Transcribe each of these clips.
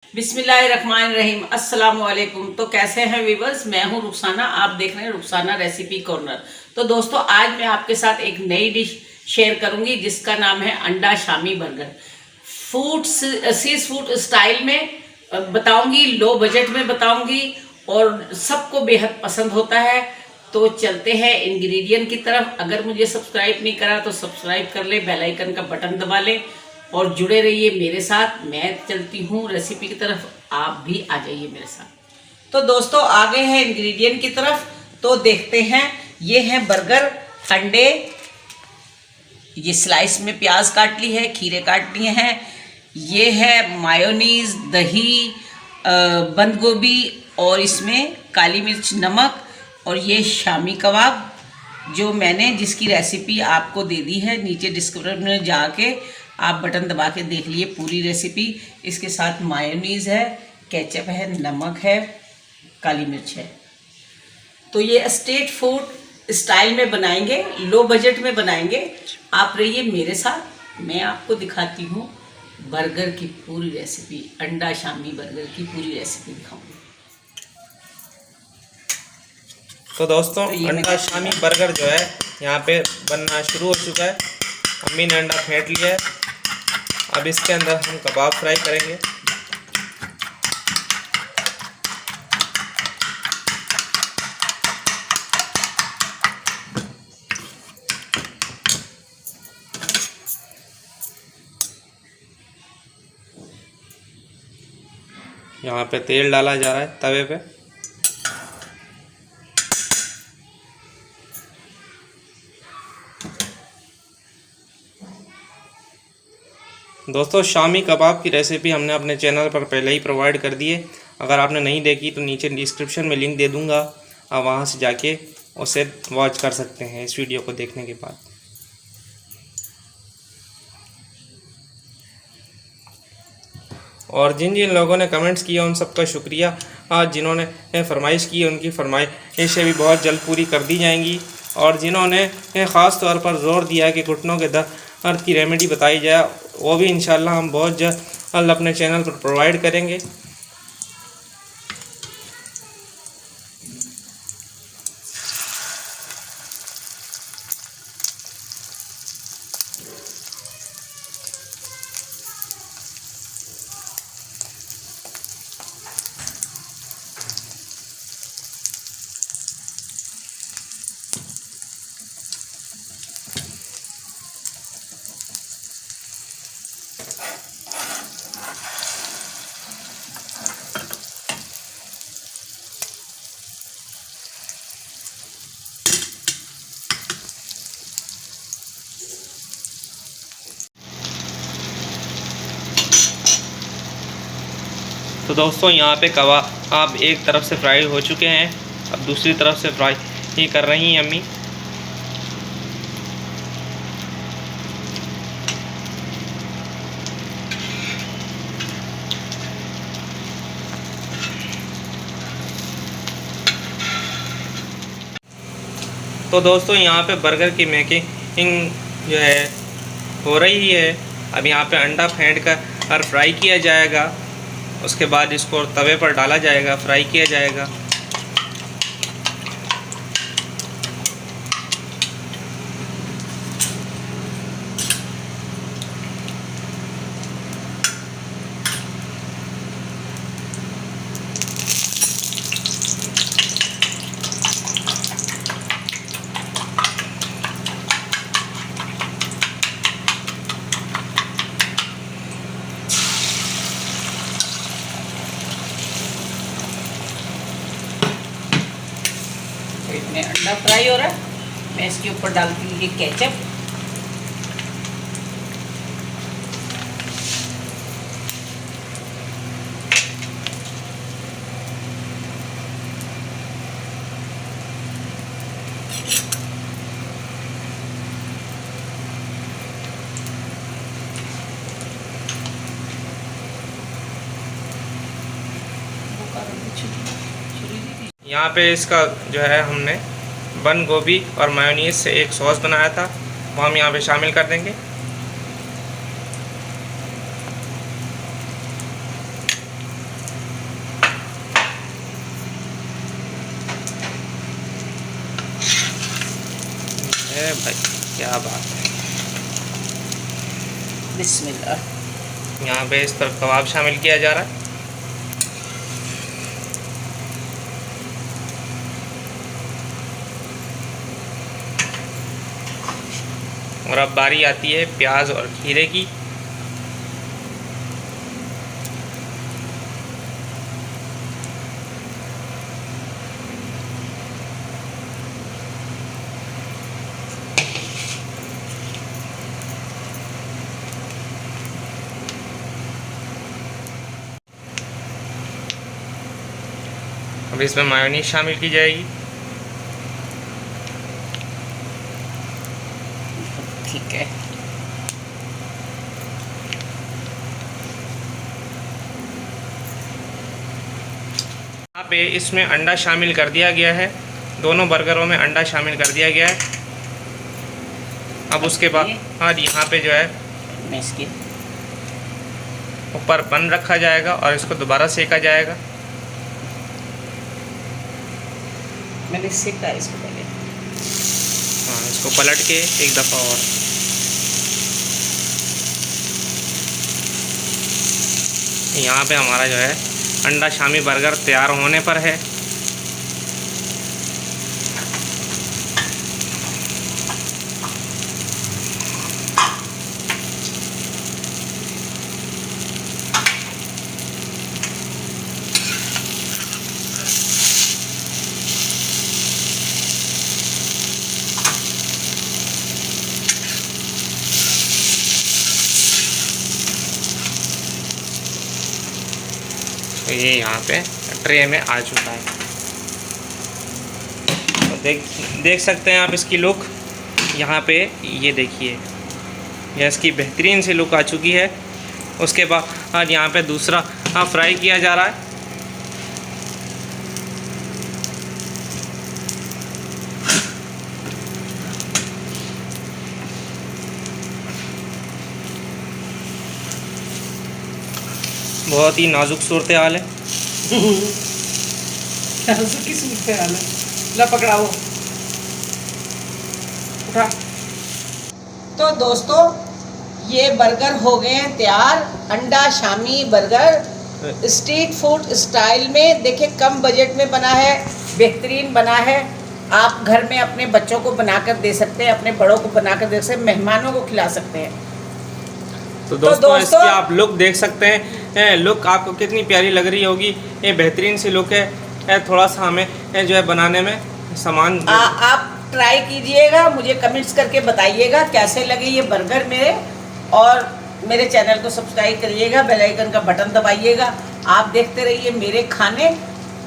बिस्मिल्लाहिर्रहमानिर्रहीम। अस्सलाम वालेकुम। तो कैसे हैं वीवर्स, मैं हूं रुखसाना, आप देख रहे हैं रुखसाना रेसिपी कॉर्नर। तो दोस्तों, आज मैं आपके साथ एक नई डिश शेयर करूंगी जिसका नाम है अंडा Shami burger. Sea food style में बताऊंगी, लो बजट में बताऊंगी और सबको बेहद पसंद होता है। तो चलते हैं इंग्रेडिएंट की तरफ। अगर मुझे सब्सक्राइब नहीं करा तो सब्सक्राइब कर ले, बेल आइकन का बटन दबा ले और जुड़े रहिए मेरे साथ। मैं चलती हूँ रेसिपी की तरफ, आप भी आ जाइए मेरे साथ। तो दोस्तों, आ गए हैं इंग्रेडिएंट की तरफ, तो देखते हैं। ये है बर्गर, अंडे, ये स्लाइस में प्याज काट ली है, खीरे काट लिए हैं, ये है मायोनीज, दही, बंद गोभी और इसमें काली मिर्च, नमक, और ये शामी कबाब जो मैंने जिसकी रेसिपी आपको दे दी है नीचे डिस्क्रिप्शन में जाके आप बटन दबा के देख लिए पूरी रेसिपी। इसके साथ मायोनीज है, केचप है, नमक है, काली मिर्च है। तो ये स्ट्रीट फूड स्टाइल में बनाएंगे, लो बजट में बनाएंगे। आप रहिए मेरे साथ, मैं आपको दिखाती हूँ बर्गर की पूरी रेसिपी, अंडा शामी बर्गर की पूरी रेसिपी दिखाऊंगी। तो दोस्तों, अंडा शामी बर्गर जो है यहाँ पे बनना शुरू हो चुका है। अम्मी ने अंडा फेंट लिया है। अब इसके अंदर हम कबाब फ्राई करेंगे। यहाँ पे तेल डाला जा रहा है तवे पे। दोस्तों, शामी कबाब की रेसिपी हमने अपने चैनल पर पहले ही प्रोवाइड कर दी है। अगर आपने नहीं देखी तो नीचे डिस्क्रिप्शन में लिंक दे दूंगा, आप वहां से जाके उसे वॉच कर सकते हैं इस वीडियो को देखने के बाद। और जिन जिन लोगों ने कमेंट्स किए उन सबका शुक्रिया। आज जिन्होंने फरमाइश की उनकी फरमाइशें भी बहुत जल्द पूरी कर दी जाएंगी। और जिन्होंने ख़ास तौर पर ज़ोर दिया कि घुटनों के दर्द की रेमेडी बताई जाए, वो भी इंशाल्लाह हम बहुत जल्द अपने चैनल पर प्रोवाइड करेंगे। तो दोस्तों, यहाँ पे कबाब एक तरफ से फ्राई हो चुके हैं, अब दूसरी तरफ से फ्राई ही कर रही हैं अम्मी। तो दोस्तों, यहाँ पे बर्गर की मेकिंग जो है हो रही है। अब यहाँ पे अंडा फेंट कर फ्राई किया जाएगा। उसके बाद इसको तवे पर डाला जाएगा, फ्राई किया जाएगा। इसमें अंडा फ्राई हो रहा है, मैं इसके ऊपर डालती हूँ ये केचप। यहाँ पे इसका जो है हमने बंद गोभी और मायोनीज से एक सॉस बनाया था, वो हम यहाँ पे शामिल कर देंगे। भाई क्या बात है। बिस्मिल्लाह। यहाँ पे इस तरफ कबाब शामिल किया जा रहा है। और अब बारी आती है प्याज और खीरे की। अब इसमें मायोनीज शामिल की जाएगी। ठीक है। यहाँ पे इसमें अंडा शामिल कर दिया गया है। दोनों बर्गरों में अंडा शामिल कर दिया गया है। अब उसके बाद हाँ यहाँ पे जो है मैं इसकी ऊपर बन रखा जाएगा और इसको दोबारा सेका जाएगा। मैंने सेका इसको पहले। हाँ, इसको पलट के एक दफ़ा और यहाँ पे हमारा जो है अंडा शामी बर्गर तैयार होने पर है। तो ये यहाँ पे ट्रे में आ चुका है। तो देख सकते हैं आप इसकी लुक। यहाँ पे ये देखिए, यह इसकी बेहतरीन सी लुक आ चुकी है। उसके बाद यहाँ पे दूसरा फ्राई किया जा रहा है। बहुत ही नाजुक सूरत हाल है। की सूरत हाल है। ला पकड़ाओ, उठा। तो दोस्तों ये बर्गर हो गए हैं तैयार। अंडा Shami burger street food style में। देखिए कम बजट में बना है, बेहतरीन बना है। आप घर में अपने बच्चों को बनाकर दे सकते हैं, अपने बड़ों को बनाकर दे सकते हैं, मेहमानों को खिला सकते हैं। तो दोस्तों इसकी आप लुक देख सकते हैं। लुक आपको कितनी प्यारी लग रही होगी। ये बेहतरीन सी लुक है। थोड़ा सा हमें जो है बनाने में सामान आप ट्राई कीजिएगा, मुझे कमेंट्स करके बताइएगा कैसे लगे ये बर्गर मेरे। और मेरे चैनल को सब्सक्राइब करिएगा, बेल आइकन का बटन दबाइएगा। आप देखते रहिए मेरे खाने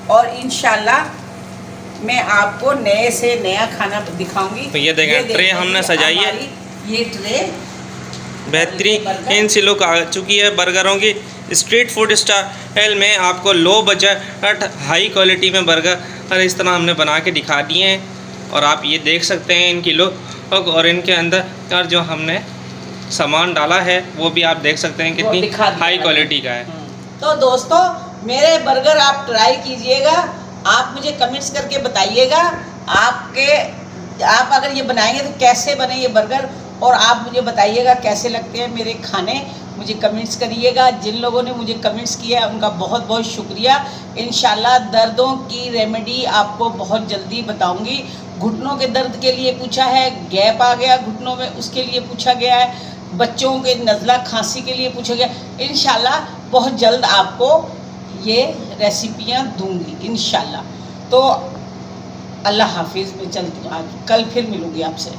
और इंशाल्लाह मैं आपको नए से नया खाना दिखाऊंगी। तो ये देखें ट्रे हमने सजाई है। ये ट्रे बेहतरीन सी लुक आ चुकी है बर्गरों की। स्ट्रीट फूड स्टाइल में आपको लो बजट हाई क्वालिटी में बर्गर इस तरह हमने बना के दिखा दिए हैं। और आप ये देख सकते हैं इनकी लुक और इनके अंदर जो हमने सामान डाला है वो भी आप देख सकते हैं कितनी हाई क्वालिटी का है। तो दोस्तों मेरे बर्गर आप ट्राई कीजिएगा। आप मुझे कमेंट्स करके बताइएगा आप अगर ये बनाएंगे तो कैसे बने ये बर्गर। और आप मुझे बताइएगा कैसे लगते हैं मेरे खाने, मुझे कमेंट्स करिएगा। जिन लोगों ने मुझे कमेंट्स किया है उनका बहुत बहुत शुक्रिया। इंशाल्लाह दर्दों की रेमेडी आपको बहुत जल्दी बताऊंगी। घुटनों के दर्द के लिए पूछा है, गैप आ गया घुटनों में उसके लिए पूछा गया है, बच्चों के नज़ला खांसी के लिए पूछा गया। इंशाल्लाह बहुत जल्द आपको ये रेसिपियाँ दूंगी इंशाल्लाह। तो अल्लाह हाफिज़। मैं चलती हूँ, आज कल फिर मिलूँगी आपसे।